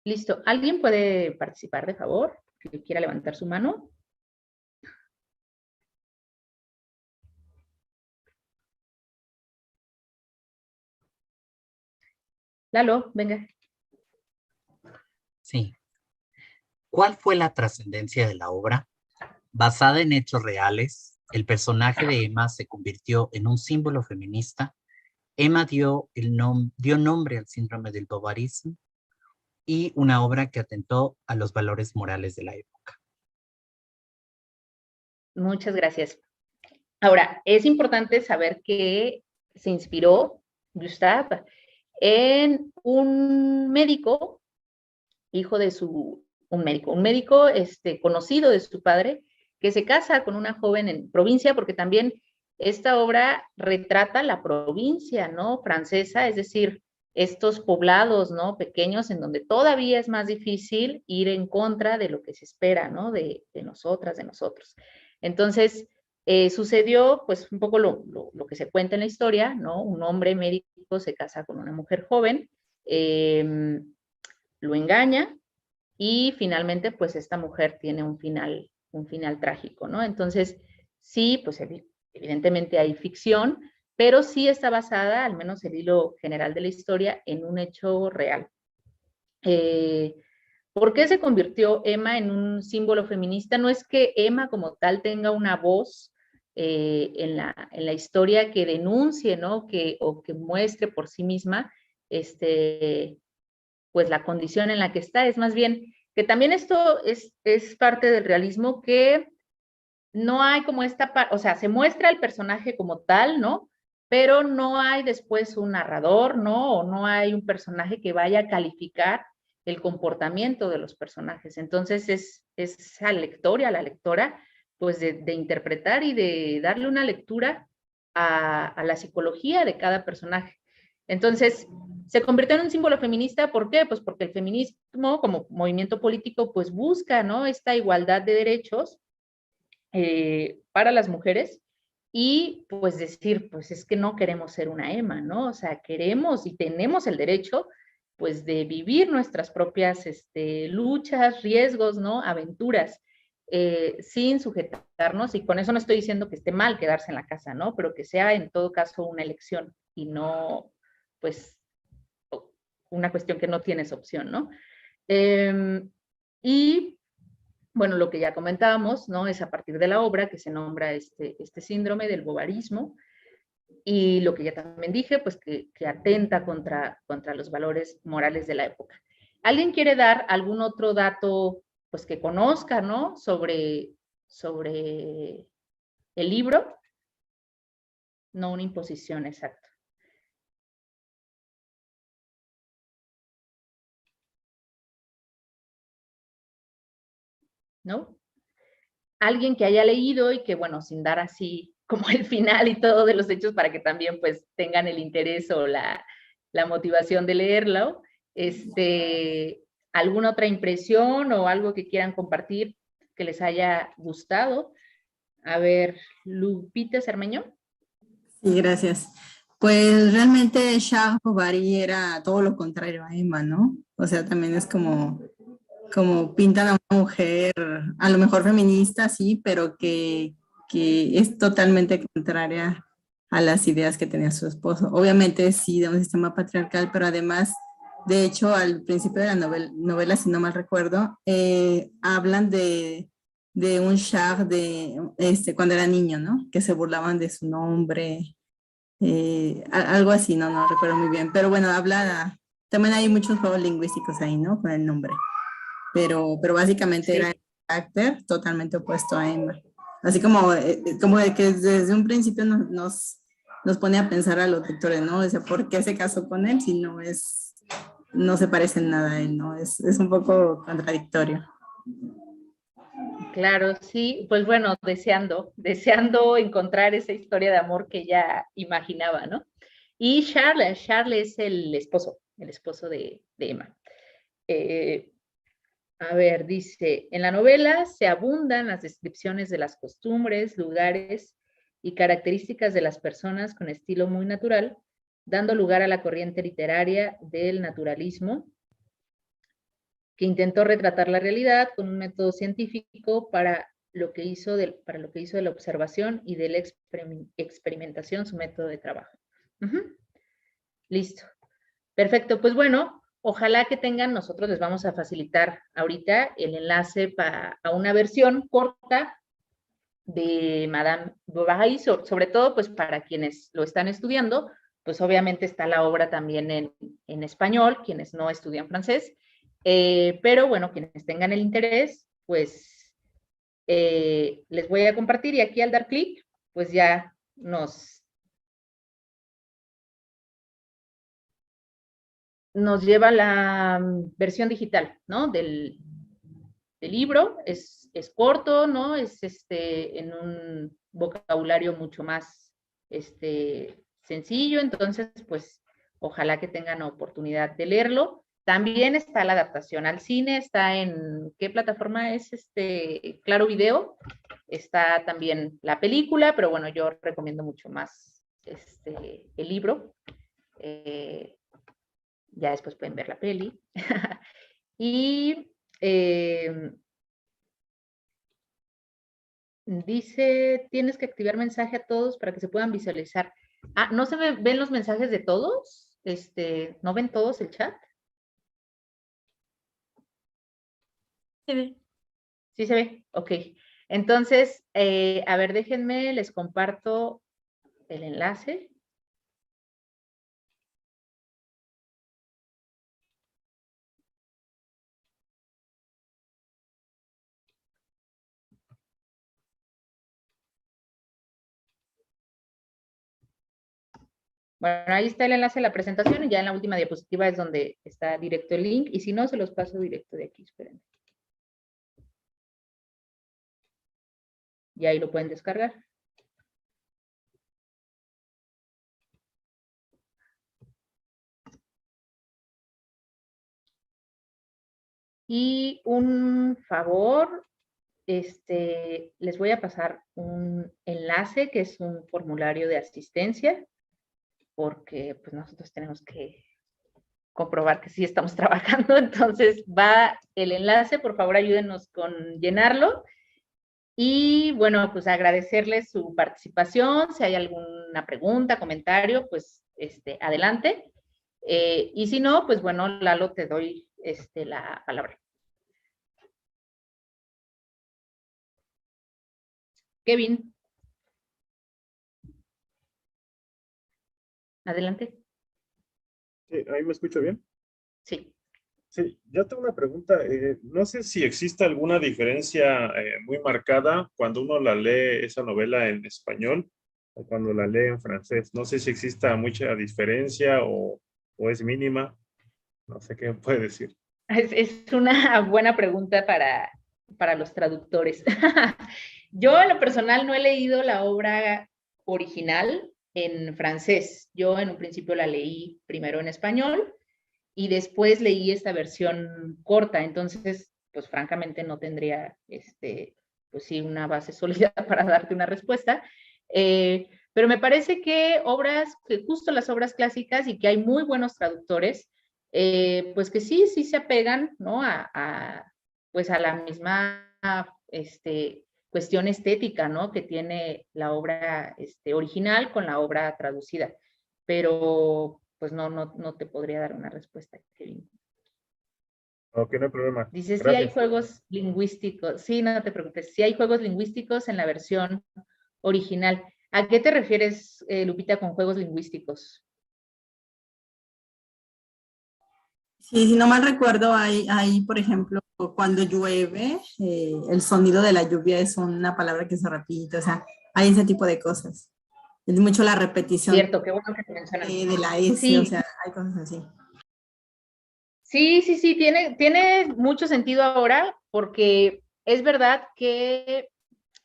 Listo. ¿Alguien puede participar, de favor? Que quiera levantar su mano. Lalo, venga. Sí. ¿Cuál fue la trascendencia de la obra? Basada en hechos reales, el personaje de Emma se convirtió en un símbolo feminista. Emma dio nombre al síndrome del bovarismo y una obra que atentó a los valores morales de la época. Muchas gracias. Ahora, es importante saber que se inspiró Gustave en un médico, hijo de un médico conocido de su padre, que se casa con una joven en provincia, porque también esta obra retrata la provincia, ¿no? Francesa, es decir, estos poblados, ¿no? Pequeños, en donde todavía es más difícil ir en contra de lo que se espera, ¿no? De nosotras, de nosotros. Entonces, sucedió, pues, un poco lo que se cuenta en la historia, ¿no? Un hombre médico se casa con una mujer joven, lo engaña, y finalmente, pues, esta mujer tiene un final trágico, ¿no? Entonces, sí, pues, evidentemente hay ficción, pero sí está basada, al menos el hilo general de la historia, en un hecho real. ¿Por qué se convirtió Emma en un símbolo feminista? No es que Emma como tal tenga una voz en la historia que denuncie, ¿no? O que muestre por sí misma, pues la condición en la que está, es más bien que también esto es parte del realismo, que no hay como o sea, se muestra el personaje como tal, ¿no? Pero no hay después un narrador, ¿no? O no hay un personaje que vaya a calificar el comportamiento de los personajes. Entonces es al lector y a la lectora, pues de interpretar y de darle una lectura a la psicología de cada personaje. Entonces, se convirtió en un símbolo feminista, ¿por qué? Pues porque el feminismo como movimiento político pues busca, ¿no? Esta igualdad de derechos para las mujeres, y pues decir, pues es que no queremos ser una Emma, ¿no? O sea, queremos y tenemos el derecho pues de vivir nuestras propias luchas, riesgos, ¿no? Aventuras, sin sujetarnos, y con eso no estoy diciendo que esté mal quedarse en la casa, ¿no? Pero que sea en todo caso una elección y no, pues, una cuestión que no tienes opción, ¿no? Y bueno, lo que ya comentábamos, ¿no? Es a partir de la obra que se nombra este síndrome del bovarismo, y lo que ya también dije, pues que atenta contra los valores morales de la época. ¿Alguien quiere dar algún otro dato, pues que conozca, ¿no? Sobre el libro? No una imposición exacta. ¿No? alguien que haya leído y que, bueno, sin dar así como el final y todo de los hechos para que también pues tengan el interés o la motivación de leerlo, ¿alguna otra impresión o algo que quieran compartir que les haya gustado? A ver, Lupita Cermeño. Sí, gracias. Pues realmente Charles Bovary era todo lo contrario a Emma, ¿no? O sea, también es como pintan a una mujer, a lo mejor feminista, sí, pero que es totalmente contraria a las ideas que tenía su esposo. Obviamente sí, de un sistema patriarcal, pero además, de hecho, al principio de la novela, si no mal recuerdo, hablan de un Charles cuando era niño, ¿no? Que se burlaban de su nombre, algo así, no recuerdo muy bien. Pero bueno, también hay muchos juegos lingüísticos ahí, ¿no? Con el nombre. Pero básicamente Sí. era el carácter totalmente opuesto a Emma. Así como de que desde un principio nos pone a pensar a los lectores, ¿no? O sea, ¿por qué se casó con él si no se parece en nada a él, ¿no? Es un poco contradictorio. Claro, sí, pues bueno, deseando encontrar esa historia de amor que ella imaginaba, ¿no? Y Charles es el esposo de Emma. A ver, dice, en la novela se abundan las descripciones de las costumbres, lugares y características de las personas con estilo muy natural, dando lugar a la corriente literaria del naturalismo, que intentó retratar la realidad con un método científico para lo que hizo de la observación y de la experimentación su método de trabajo. Listo. Perfecto, pues bueno, ojalá que tengan, nosotros les vamos a facilitar ahorita el enlace a una versión corta de Madame Bovary, sobre todo pues para quienes lo están estudiando, pues obviamente está la obra también en español, quienes no estudian francés, pero bueno, quienes tengan el interés, pues les voy a compartir y aquí al dar clic, pues ya nos lleva la versión digital, ¿no? Del libro, es corto, ¿no? Es en un vocabulario mucho más sencillo, entonces, pues, ojalá que tengan oportunidad de leerlo. También está la adaptación al cine, está en, ¿qué plataforma es? Claro Video, está también la película, pero bueno, yo recomiendo mucho más el libro. Ya después pueden ver la peli. Y dice, tienes que activar mensaje a todos para que se puedan visualizar. Ah, ¿no se ven los mensajes de todos? ¿No ven todos el chat? Se ve. Sí se ve, ok. Entonces, a ver, déjenme, les comparto el enlace. Bueno, ahí está el enlace de la presentación y ya en la última diapositiva es donde está directo el link y si no, se los paso directo de aquí, esperen. Y ahí lo pueden descargar. Y un favor, les voy a pasar un enlace que es un formulario de asistencia, porque pues nosotros tenemos que comprobar que sí estamos trabajando, entonces va el enlace, por favor ayúdenos con llenarlo. Y bueno, pues agradecerles su participación, si hay alguna pregunta, comentario, pues adelante. Y si no, pues bueno, Lalo, te doy la palabra. Kevin. Adelante. Sí, ¿ahí me escucho bien? Sí. Sí, yo tengo una pregunta. No sé si existe alguna diferencia muy marcada cuando uno la lee esa novela en español o cuando la lee en francés. No sé si exista mucha diferencia o es mínima. No sé qué me puede decir. Es una buena pregunta para los traductores. Yo en lo personal no he leído la obra original en francés. Yo en un principio la leí primero en español y después leí esta versión corta. Entonces, pues francamente no tendría, pues sí, una base sólida para darte una respuesta. Pero me parece que justo las obras clásicas y que hay muy buenos traductores, pues que sí se apegan, ¿no? Pues a la misma, cuestión estética, ¿no? Que tiene la obra original con la obra traducida. Pero pues no te podría dar una respuesta, Kevin. Ok, no hay problema. Dice, sí hay Gracias. juegos lingüísticos. Sí, no te preocupes. Sí hay juegos lingüísticos en la versión original. ¿A qué te refieres, Lupita, con juegos lingüísticos? Sí, si no mal recuerdo, por ejemplo, cuando llueve, el sonido de la lluvia es una palabra que se repite, o sea, hay ese tipo de cosas. Es mucho la repetición Cierto, qué bueno que te mencionas. de la S, o Sí, sea, hay cosas así. sí, tiene mucho sentido ahora porque es verdad que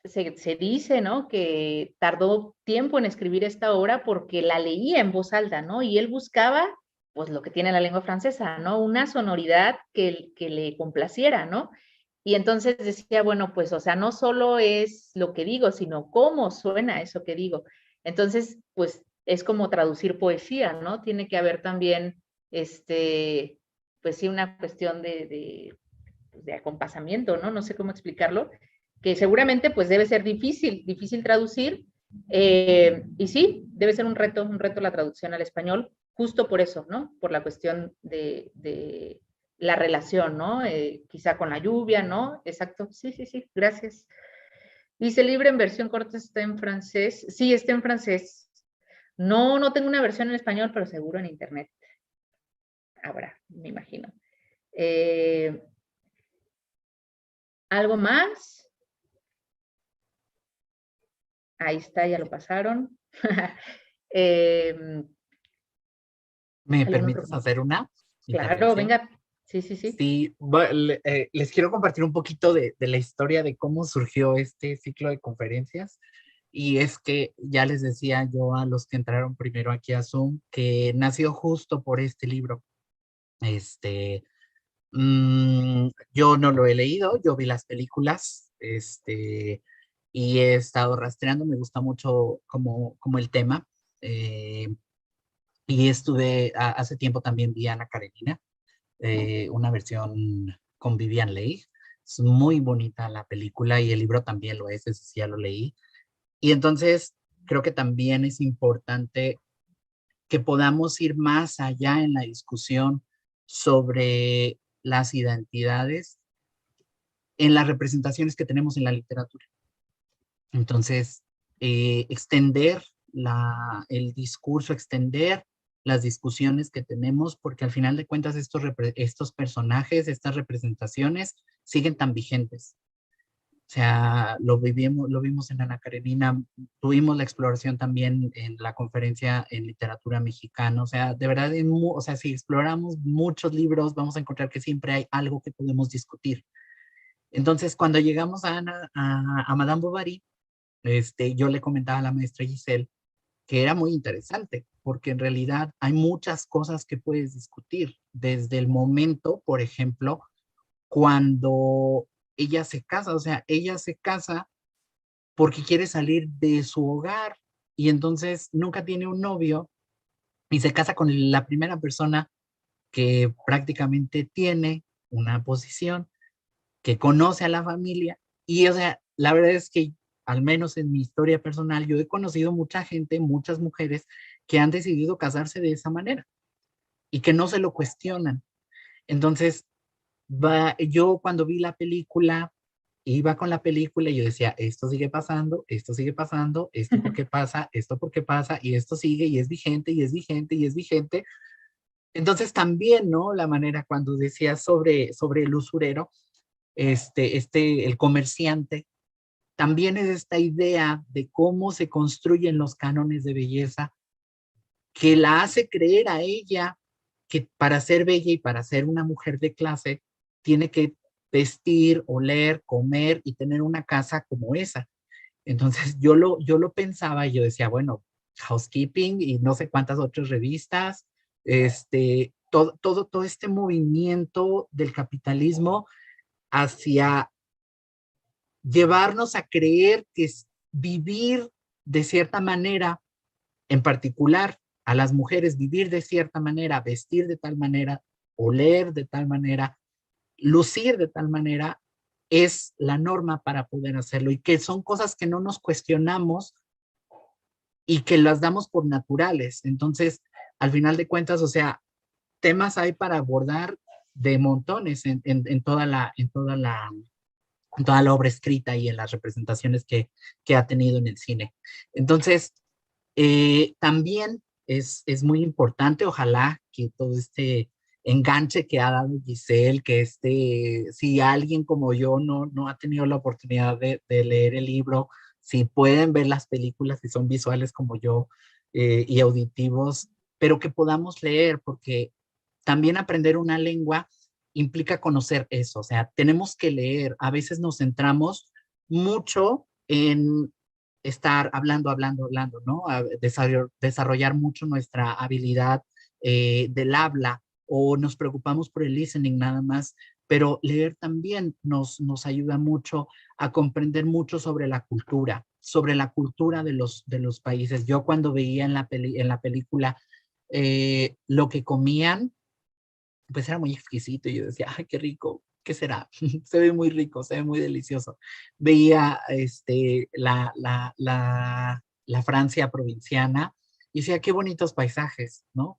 se dice, ¿no? Que tardó tiempo en escribir esta obra porque la leía en voz alta, ¿no? Y él buscaba, pues, lo que tiene la lengua francesa, ¿no? Una sonoridad que le complaciera, ¿no? Y entonces decía, bueno, pues, o sea, no solo es lo que digo, sino cómo suena eso que digo. Entonces, pues, es como traducir poesía, ¿no? Tiene que haber también, pues sí, una cuestión de acompasamiento, ¿no? No sé cómo explicarlo, que seguramente pues debe ser difícil traducir, y sí, debe ser un reto la traducción al español, justo por eso, ¿no? Por la cuestión de la relación, ¿no? Quizá con la lluvia, ¿no? Exacto, sí, gracias. Dice, libre en versión corta está en francés. Sí, está en francés. No tengo una versión en español, pero seguro en internet habrá, me imagino. ¿Algo más? Ahí está, ya lo pasaron. ¿Me ¿Algún otro? permites hacer una Claro, intervención? venga. Sí. Sí, les quiero compartir un poquito de la historia de cómo surgió este ciclo de conferencias. Y es que ya les decía yo a los que entraron primero aquí a Zoom que nació justo por este libro. Este, yo no lo he leído, yo vi las películas, y he estado rastreando, me gusta mucho como el tema. eh, y hace tiempo también vi Ana Karenina, una versión con Vivian Leigh. Es muy bonita la película y el libro también lo es, ese sí ya lo leí. Y entonces creo que también es importante que podamos ir más allá en la discusión sobre las identidades en las representaciones que tenemos en la literatura. Entonces, extender el discurso, extender las discusiones que tenemos, porque al final de cuentas estos personajes, estas representaciones siguen tan vigentes. O sea, lo vimos en Ana Karenina, tuvimos la exploración también en la conferencia en literatura mexicana. O sea, de verdad, o sea, si exploramos muchos libros, vamos a encontrar que siempre hay algo que podemos discutir. Entonces, cuando llegamos a Madame Bovary, yo le comentaba a la maestra Giselle que era muy interesante, porque en realidad hay muchas cosas que puedes discutir, desde el momento, por ejemplo, cuando ella se casa, o sea, ella se casa porque quiere salir de su hogar y entonces nunca tiene un novio y se casa con la primera persona que prácticamente tiene una posición, que conoce a la familia. Y o sea, la verdad es que al menos en mi historia personal, yo he conocido mucha gente, muchas mujeres que han decidido casarse de esa manera y que no se lo cuestionan. Entonces, yo cuando vi la película, iba con la película y yo decía, esto sigue pasando, esto por qué pasa, y esto sigue y es vigente y es vigente y es vigente. Entonces también, ¿no? La manera cuando decía sobre el usurero, el comerciante, también es esta idea de cómo se construyen los cánones de belleza que la hace creer a ella que para ser bella y para ser una mujer de clase tiene que vestir, oler, comer y tener una casa como esa. Entonces yo lo pensaba y yo decía, bueno, Housekeeping y no sé cuántas otras revistas, todo este movimiento del capitalismo hacia llevarnos a creer que vivir de cierta manera, en particular a las mujeres vivir de cierta manera, vestir de tal manera, oler de tal manera, lucir de tal manera, es la norma para poder hacerlo y que son cosas que no nos cuestionamos y que las damos por naturales. Entonces, al final de cuentas, o sea, temas hay para abordar de montones en toda la obra escrita y en las representaciones que ha tenido en el cine. Entonces, también es muy importante, ojalá que todo este enganche que ha dado Giselle, que si alguien como yo no ha tenido la oportunidad de leer el libro, si pueden ver las películas, si son visuales como yo y auditivos, pero que podamos leer, porque también aprender una lengua implica conocer eso, o sea, tenemos que leer, a veces nos centramos mucho en estar hablando, ¿no? Desarrollar mucho nuestra habilidad del habla o nos preocupamos por el listening nada más, pero leer también nos ayuda mucho a comprender mucho sobre la cultura de los países. Yo cuando veía en la película lo que comían, pues era muy exquisito y yo decía, ay, qué rico, ¿qué será? Se ve muy rico, se ve muy delicioso. Veía la Francia provinciana y decía, qué bonitos paisajes, ¿no?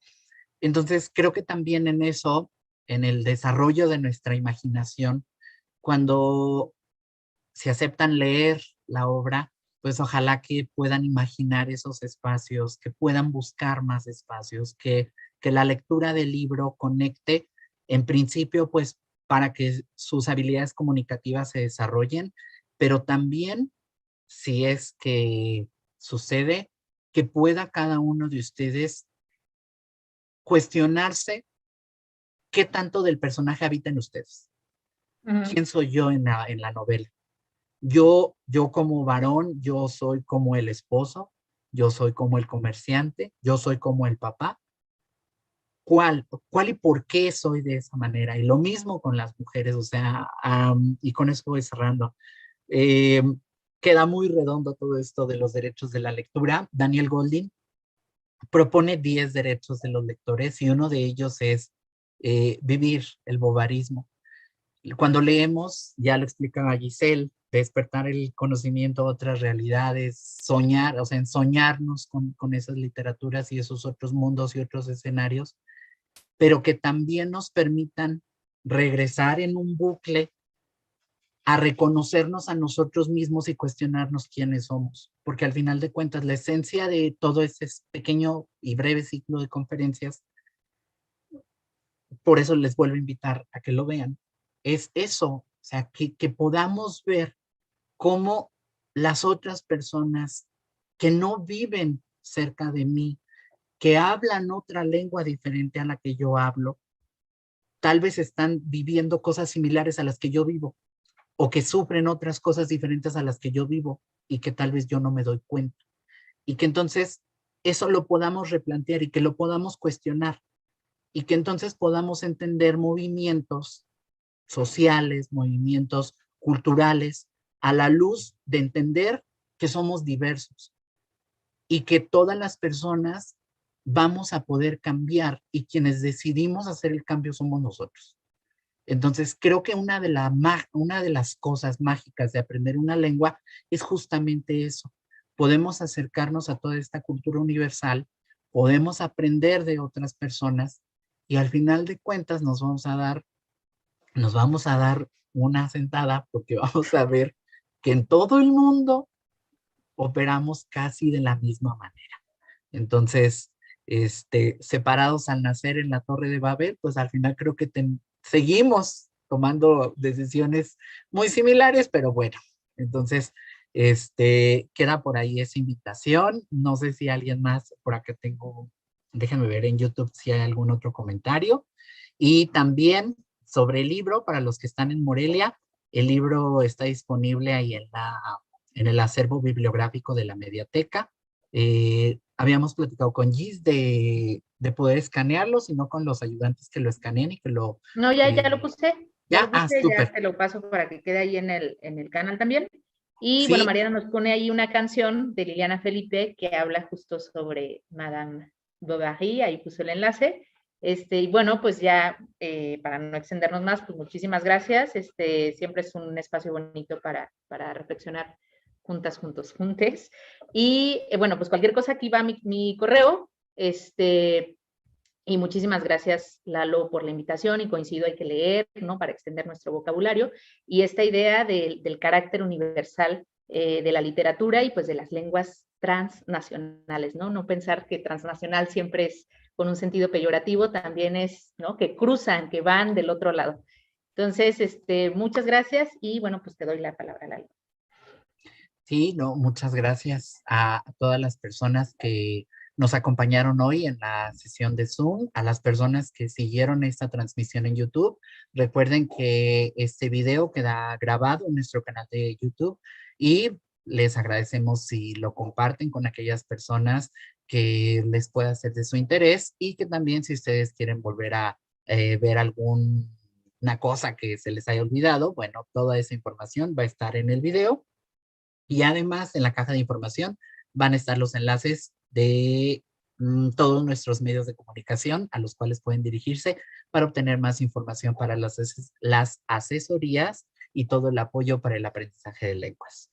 Entonces, creo que también en eso, en el desarrollo de nuestra imaginación, cuando se aceptan leer la obra, pues ojalá que puedan imaginar esos espacios, que puedan buscar más espacios, que la lectura del libro conecte, en principio, pues para que sus habilidades comunicativas se desarrollen, pero también, si es que sucede, que pueda cada uno de ustedes cuestionarse qué tanto del personaje habita en ustedes. ¿Quién soy yo en la novela? Yo como varón, yo soy como el esposo, yo soy como el comerciante, yo soy como el papá. ¿Cuál y por qué soy de esa manera? Y lo mismo con las mujeres, o sea, y con eso voy cerrando. Queda muy redondo todo esto de los derechos de la lectura. Daniel Goldin propone 10 derechos de los lectores y uno de ellos es vivir el bovarismo. Cuando leemos, ya lo explicaba Giselle, despertar el conocimiento de otras realidades, soñar, o sea, en soñarnos con esas literaturas y esos otros mundos y otros escenarios, pero que también nos permitan regresar en un bucle a reconocernos a nosotros mismos y cuestionarnos quiénes somos, porque al final de cuentas la esencia de todo ese pequeño y breve ciclo de conferencias, por eso les vuelvo a invitar a que lo vean, es eso, o sea, que podamos ver cómo las otras personas que no viven cerca de mí, que hablan otra lengua diferente a la que yo hablo, tal vez están viviendo cosas similares a las que yo vivo, o que sufren otras cosas diferentes a las que yo vivo y que tal vez yo no me doy cuenta. Y que entonces eso lo podamos replantear y que lo podamos cuestionar y que entonces podamos entender movimientos sociales, movimientos culturales, a la luz de entender que somos diversos y que todas las personas vamos a poder cambiar y quienes decidimos hacer el cambio somos nosotros. Entonces, creo que una de las cosas mágicas de aprender una lengua es justamente eso. Podemos acercarnos a toda esta cultura universal, podemos aprender de otras personas y al final de cuentas nos vamos a dar una sentada porque vamos a ver que en todo el mundo operamos casi de la misma manera. Entonces, separados al nacer en la Torre de Babel, pues al final creo que seguimos tomando decisiones muy similares, pero bueno, entonces, queda por ahí esa invitación. No sé si alguien más, por acá déjenme ver en YouTube si hay algún otro comentario. Y también sobre el libro, para los que están en Morelia, el libro está disponible ahí en en el acervo bibliográfico de la Mediateca. Habíamos platicado con Gis de poder escanearlos y no con los ayudantes que lo escaneen y que lo... No, ya lo puse. Ya, lo puse, súper. ya te lo paso para que quede ahí en el canal también. Y Sí. bueno, Mariana nos pone ahí una canción de Liliana Felipe que habla justo sobre Madame Bovary, ahí puso el enlace. Y bueno, pues ya para no extendernos más, pues muchísimas gracias. Siempre es un espacio bonito para reflexionar juntas, juntos, juntes. Y bueno, pues cualquier cosa, aquí va mi correo. Y muchísimas gracias, Lalo, por la invitación, y coincido, hay que leer, ¿no? Para extender nuestro vocabulario. Y esta idea del carácter universal de la literatura y pues de las lenguas transnacionales, ¿no? No pensar que transnacional siempre es con un sentido peyorativo, también es, ¿no? Que cruzan, que van del otro lado. Entonces, muchas gracias y bueno, pues te doy la palabra, Lalo. Sí, no, muchas gracias a todas las personas que nos acompañaron hoy en la sesión de Zoom, a las personas que siguieron esta transmisión en YouTube. Recuerden que este video queda grabado en nuestro canal de YouTube y les agradecemos si lo comparten con aquellas personas que les pueda ser de su interés y que también si ustedes quieren volver a ver alguna cosa que se les haya olvidado, bueno, toda esa información va a estar en el video. Y además en la caja de información van a estar los enlaces de todos nuestros medios de comunicación a los cuales pueden dirigirse para obtener más información para las asesorías y todo el apoyo para el aprendizaje de lenguas.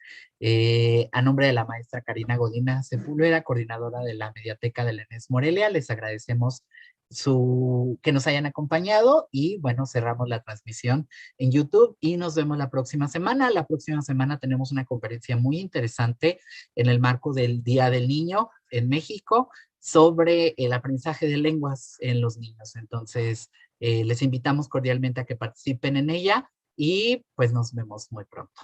A nombre de la maestra Karina Godina Sepúlveda, coordinadora de la Mediateca de la ENES Morelia, les agradecemos que nos hayan acompañado y bueno, cerramos la transmisión en YouTube y nos vemos la próxima semana. La próxima semana tenemos una conferencia muy interesante en el marco del Día del Niño en México sobre el aprendizaje de lenguas en los niños. Entonces, les invitamos cordialmente a que participen en ella y pues nos vemos muy pronto.